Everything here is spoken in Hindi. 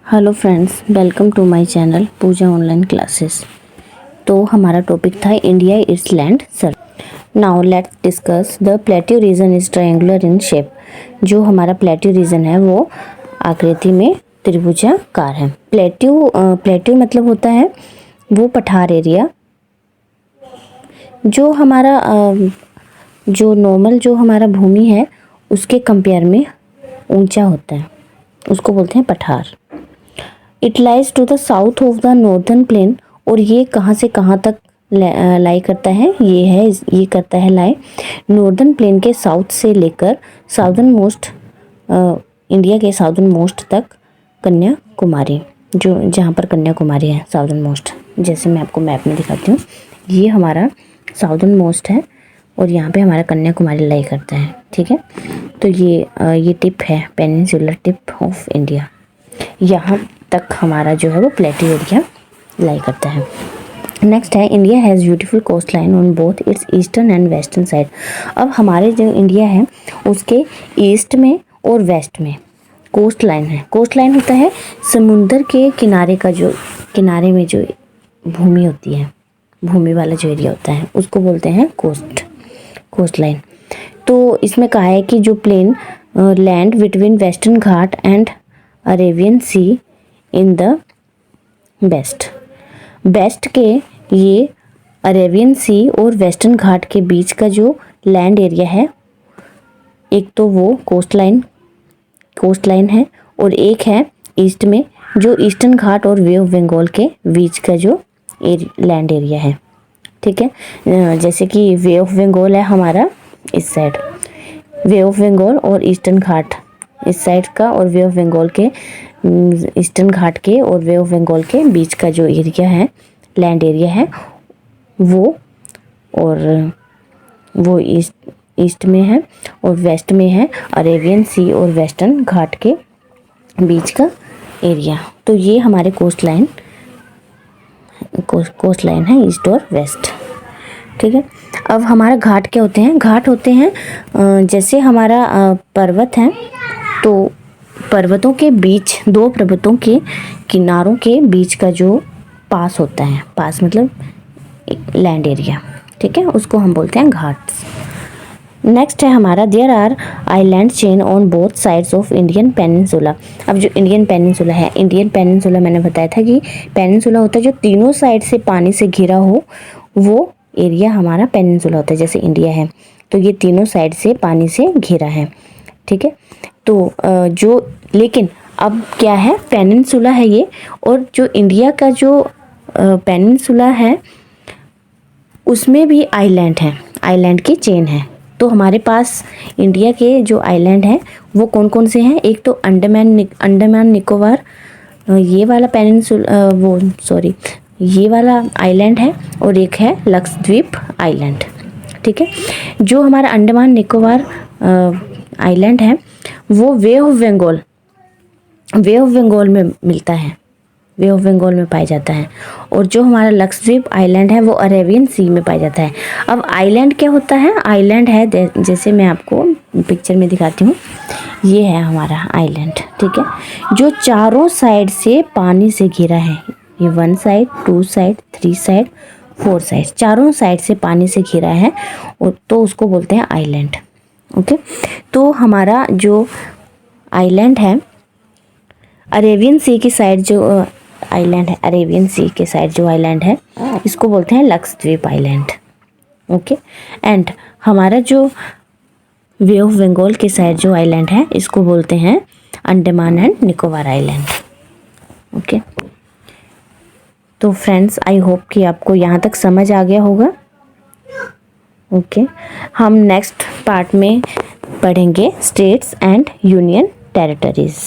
Hello friends, welcome to my channel Pooja online classes. तो हमारा टॉपिक था India its land sir. Now let's discuss the plateau region is triangular in shape. जो हमारा प्लेट्यू रीजन है वो आकृति में त्रिभुजाकार है। प्लेट्यू मतलब होता है वो पठार एरिया जो हमारा जो नॉर्मल जो हमारा भूमि है उसके कंपेयर में ऊंचा होता है, उसको बोलते हैं पठार। It lies to the south of the northern plain. और ये कहाँ से कहाँ तक लाई करता है, ये करता है लाई नॉर्दर्न प्लेन के साउथ से लेकर साउदर्न मोस्ट इंडिया के साउदर्न मोस्ट तक कन्याकुमारी, जो जहाँ पर कन्याकुमारी है साउदर्न मोस्ट। जैसे मैं आपको मैप में दिखाती हूँ, ये हमारा साउदर्न मोस्ट है और यहाँ पे हमारा कन्याकुमारी लाई करता है। ठीक है, तो ये टिप है पेनिनसुलर टिप ऑफ इंडिया। यहाँ तक हमारा जो है वो प्लेट्यू एरिया लाई करता है। नेक्स्ट है India has beautiful coast line on both its eastern and western side. अब हमारे जो इंडिया है उसके ईस्ट में और वेस्ट में कोस्ट लाइन है। कोस्ट लाइन होता है समुंदर के किनारे का, जो किनारे में जो भूमि होती है, भूमि वाला जो एरिया होता है उसको बोलते हैं कोस्ट लाइन। तो इसमें कहा है कि जो plain land between western Ghat and Arabian sea in the west के ये अरेबियन सी और वेस्टर्न घाट के बीच का जो लैंड एरिया है, एक तो वो कोस्ट लाइन है और एक है ईस्ट में जो ईस्टर्न घाट और वे ऑफ बंगाल के बीच का जो लैंड एरिया है। ठीक है, जैसे कि वे ऑफ बंगाल है हमारा इस साइड, वे ऑफ बंगाल और ईस्टर्न घाट इस साइड का, और वे ऑफ बंगाल के ईस्टर्न घाट के और वे ऑफ बंगाल के बीच का जो एरिया है, लैंड एरिया है, वो ईस्ट में है और वेस्ट में है अरेबियन सी और वेस्टर्न घाट के बीच का एरिया। तो ये हमारे कोस्ट लाइन है ईस्ट और वेस्ट। ठीक है, अब हमारा घाट क्या होते हैं? घाट होते हैं जैसे हमारा पर्वत है तो पर्वतों के बीच, दो पर्वतों के किनारों के बीच का जो पास होता है, पास मतलब लैंड एरिया, ठीक है, उसको हम बोलते हैं घाट। नेक्स्ट है हमारा there are island chain on both sides of Indian peninsula. अब जो इंडियन पेनिनसुला है, इंडियन पेनिनसुला मैंने बताया था कि पेनिनसुला होता है जो तीनों साइड से पानी से घिरा हो, वो एरिया हमारा पेनिनसुला होता है। जैसे इंडिया है तो ये तीनों साइड से पानी से घिरा है। ठीक है, तो लेकिन अब क्या है, पेनिनसुला है ये, और जो इंडिया का जो पेनिनसुला है उसमें भी आइलैंड है, आइलैंड की चेन है। तो हमारे पास इंडिया के जो आइलैंड हैं वो कौन कौन से हैं? एक तो अंडमान निकोबार, ये वाला ये वाला आइलैंड है, और एक है लक्षद्वीप आइलैंड। ठीक है, जो हमारा अंडमान निकोबार आइलैंड है वो वे ऑफ बंगाल में मिलता है, वे ऑफ बंगाल में पाया जाता है। और जो हमारा लक्षद्वीप आइलैंड है वो अरेबियन सी में पाया जाता है। अब आइलैंड क्या होता है? आइलैंड है जैसे मैं आपको पिक्चर में दिखाती हूँ, ये है हमारा आइलैंड। ठीक है, जो चारों साइड से पानी से घिरा है, ये 1 साइड, 2 साइड, 3 साइड, 4 साइड, चारों साइड से पानी से घिरा है, और तो उसको बोलते हैं आइलैंड। ओके, तो हमारा जो आइलैंड है अरेबियन सी की साइड जो आइलैंड है, अरेबियन सी के साइड जो आइलैंड है इसको बोलते हैं लक्षद्वीप आइलैंड। ओके, एंड हमारा जो वे ऑफ बंगाल के साइड जो आइलैंड है इसको बोलते हैं Andaman and Nicobar island. Okay, तो फ्रेंड्स आई होप कि आपको यहाँ तक समझ आ गया होगा। ओके, हम नेक्स्ट पार्ट में पढ़ेंगे स्टेट्स एंड यूनियन टेरिटरीज।